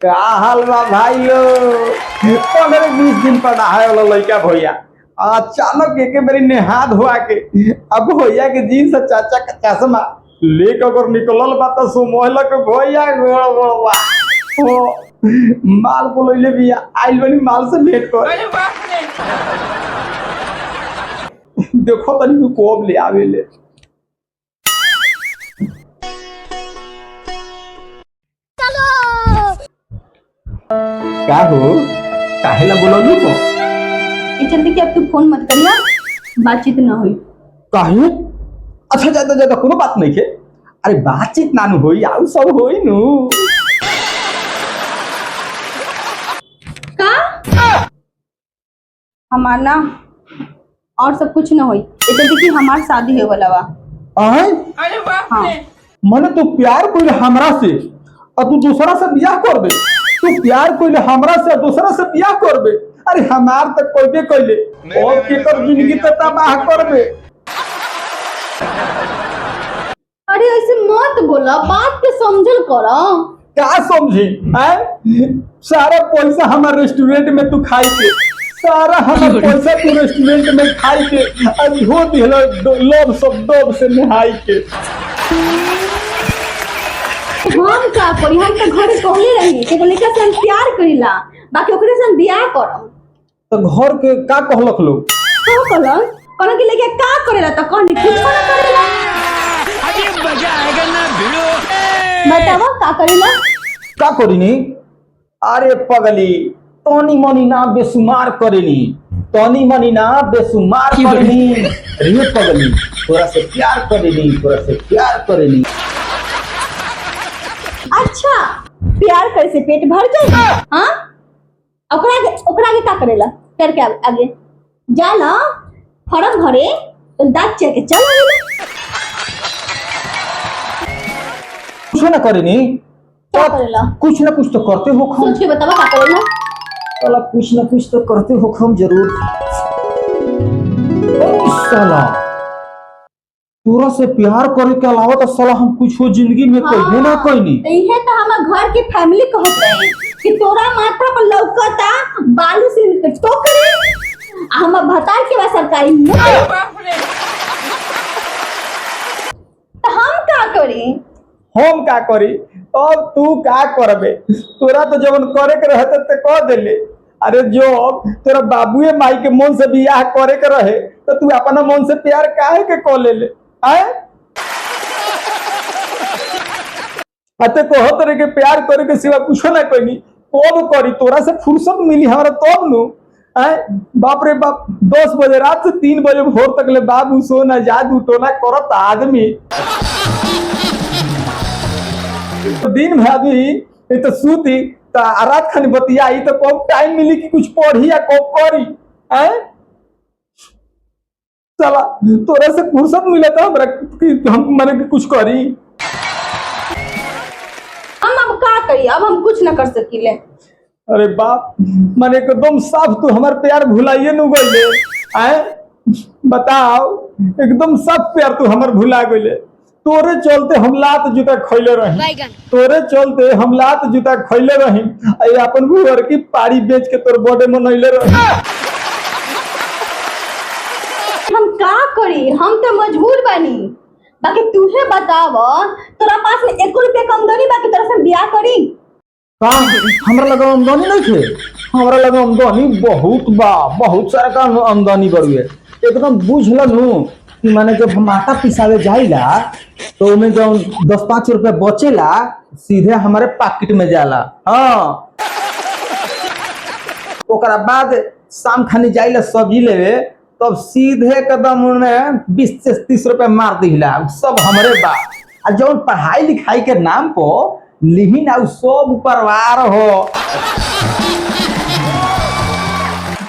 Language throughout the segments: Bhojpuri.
का हाल बा भाई लो 15-20 दिन पर नहाए वाला लड़का भैया अचानक एक बारी नेहा धोआ के अब भैया के जीन्स चाचा का चश्मा लेकर अगर निकलल बा तो सुमोहल के भैया गोड़ गोड़वा ओ माल को ले भी आइल बनी माल से भेंट कर देखो तनी कोब ले आवे ले क्या हो काहेला बोललू को जल्दी कि अब तू फोन मत करिया बातचीत ना होई काहे अच्छा ज्यादा ज्यादा कोनो बात नहीं के अरे बातचीत नानु होई आउ सब होई नु का हमार ना और सब कुछ ना होई जल्दी कि हमार शादी हो वाला बा आय अरे बाप रे मने तू प्यार कोइले हमरा से और तू दूसरा से बियाह करबे तू प्यार कोइले हमरा से दूसरा से बियाह करबे अरे हमार तक कोइबे कइले और केकर जिंदगी त तबाह करबे अरे ऐसे मत बोला बात के समझल करो क्या समझी हैं सारा पैसा हमारे रेस्टोरेंट में तू खाई के सारा हमारा पैसा तू रेस्टोरेंट में खाई के अब हो दिहला लोभ सब डोब से नहाई के हम का करी हम तो घरे कहले रही कि लड़का से हम प्यार करिला बाकी ओकरे से हम बियाह करम तो घर के का कहलक लोग का कहलन कहलन कि लड़का का करेला तो कहनी कुछ ना करेला अरे मजा आएगा ना भिड़ो बतावा का करेला का करिनी अरे पगली तनी मनी ना बेसुमार करेनी तनी मनी ना बेसुमार करेनी रे पगली तोरा से प्यार करेनी अच्छा प्यार करे से पेट भर जाए हाँ ओकरा आगे का करेला प्यार के आगे जाला फॉर्म भरे तो दांत चेक के चल आवेला कुछ ना करेनी क्या करेला कुछ ना कुछ तो करते हो सोच के बतावा का करेला साला कुछ ना कुछ तो करते हो हम जरूर साला पूरा से प्यार करे के अलावा तो साला हम कुछ हो जिंदगी में कहीं ना कोई नहीं इहे तो हम घर के फैमिली कहत रहे कि तोरा माथा पर लौकता बालू से टोकरे हम भतार के बाद सरकारी तो हम का करी हम का करी अब तू का करबे तोरा तो जवन करे के रहते ते कह देले अरे जो तोरा बाबूए माई के मन से बियाह करे के रहे तो तू अपना मन से प्यार काहे के कह ले आए अते कहत रे के प्यार करे के सिवा कुछ ना कइनी कब करी तोरा से फुर्सत मिली हमरा तब नु आए बाप रे बाप 10 बजे रात से 3 बजे भोर तक ले बाबू सोना जादू टोना करत आदमी दिन में आदमी तो सूती तो रात खानी बतियाई तो कब टाइम मिली कि कुछ पढ़ी या कब करी हैं चला तोरा से फुर्सत मिले तो हमरा कि हम माने कि कुछ करी हम अब का करी अब हम कुछ ना कर सकीले अरे बाप माने एकदम साफ तू हमार प्यार भुलाइए न गइले हैं बताओ एकदम साफ प्यार तू हमार भुला गइले तोरे चलते हम लात जूता खइले रही आई अपन घर की पाड़ी बेच के तोर बर्थडे मनइले रही हम का करी हम तो मजबूर बानी बाकी तूहे बताव तोरा पास में 1 रुपया का आमदनी बाकी तोरा से बियाह करी का हमरा लगा आमदनी नहीं थे हमरा लगा आमदनी बहुत सारा का आमदनी बड़ुए एकदम बुझलनु कि माने जब हम आटा पिसावे जाइला तो उमें जो 10-5 रुपया बचेला सीधे हमारे पॉकेट में जाला हाँ ओकरा बाद शाम खानी जाइला सब्जी लेवे तब सीधे कदम उन्हें 20 से 30 रुपया मार दिला सब हमारे बा और जब पढ़ाई लिखाई के नाम पर लिहिन आउ सब परिवार हो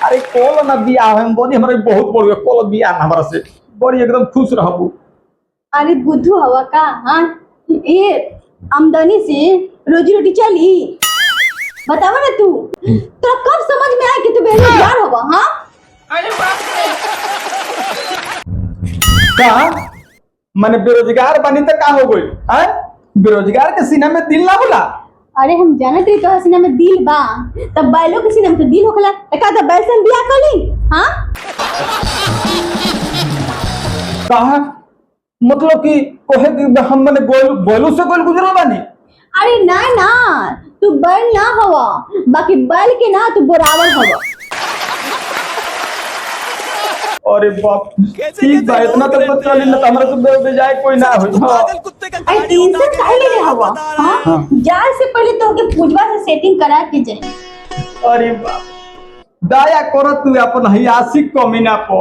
अरे कोल ना बियाह हम बोली हमारे बहुत बड़ी कोल बियाह हमारा से बड़ी एकदम खुश रहबू अरे बुद्धू हवा का हाँ ये आमदनी से रोजी रोटी चली बतावा ना तू तो कब समझ में आया कि तू बेरोजगार होगा हाँ अरे बाप रे का माने बेरोजगार बनी तो का हो गई हैं बेरोजगार के सीना में दिल ना होला अरे हम जानत रही तो हसीना में दिल बा, तब बैलो के सीना में तो दिल होखला, त का त बैल से हम बियाह कली हां? कहा मतलब कि कोहे कि हम मने बोलू से कोई गुजरल बानी। अरे ना ना, तू बैल ना हवा, बाकी बैल के ना तू बोरावल हवा। अरे बाप, ठीक बा, इतना तो चली ना, हमरा तो बेजाय कोई ना होई। हां अरे टेंशन काहे ले हवा? हां, जाए से पहले तो के पूजवा से सेटिंग करा के जाए। अरे बाप, दया करो तू अपन हयासी कमीना पो,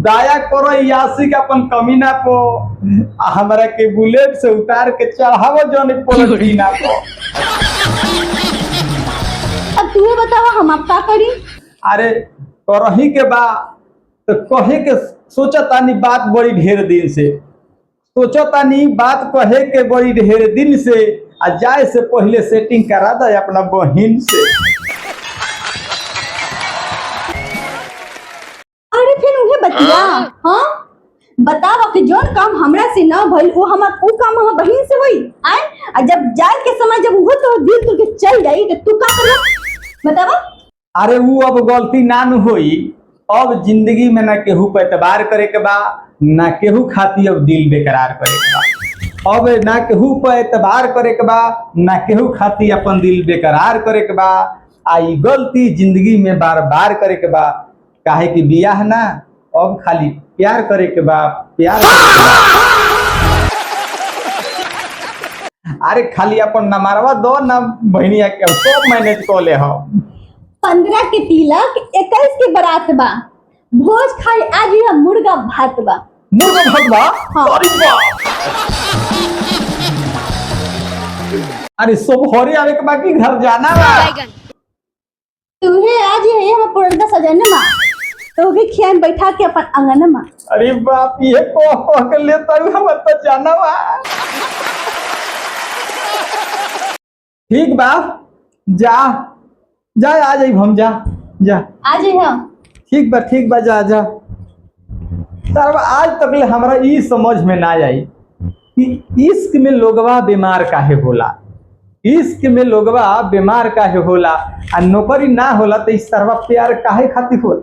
दया करो यासी के अपन कमीना पो, आ हमरा के बुलेट से उतार के चढ़ावो जोनी पलटीना पो। अब तू बतावा हम अब का करी? अरे करही के बा तो कहे के सोचतानी बात बड़ी ढेर दिन से, सोचतानी बात कहे के बड़ी ढेर दिन से, आ जाए से पहले सेटिंग करा दे अपना बहिन से। अरे फिर उहे बतिया हां, बतावा कि जोन काम हमरा से ना भइल वो ऊ काम हम बहिन से होई आए, आ जब जाए के समय जब वो तो दिल तुर के चल जाई तो तू का करबा बतावा? अरे वो अब गलती ना न होई, अब जिंदगी में ना केहू पे एतबार करे के बा, ना केहू खाती अब दिल बेकरार करे के बा। अब ना केहू पे एतबार करे के बा, ना केहू खाती अपन दिल बेकरार करे के बा। आई गलती जिंदगी में बार बार करे के बा, काहे कि बियाह ना, अब खाली प्यार करे के बा, प्यार करे के बा। अरे खाली अपन नमारवा दो ना बहनिया के सब मैनेज कर ले हो। 15 के तिलक 21 के बारात बा, भोज खाए आज ही मुर्गा भात बा। मुर्गा भात बा? हाँ। अरे बाप, अरे सब हरे आवे के बाकी घर जाना बा। तुम्हें आज ही हम पुरंदा सजने मा, तो के खियान बैठा के अपन आंगन मा। अरे बाप, ये को के लेता हूं, हम तो जाना बा। ठीक बा, जा जा आ जाई हम, जा जा आज ही हम ठीक बा जा जा। तब आज तक ले हमरा ई समझ में ना आई कि इश्क में लोगवा बीमार काहे होला, इश्क में लोगवा बीमार काहे होला, आ नौकरी ना होला तो इस तरह प्यार काहे खातिर होला।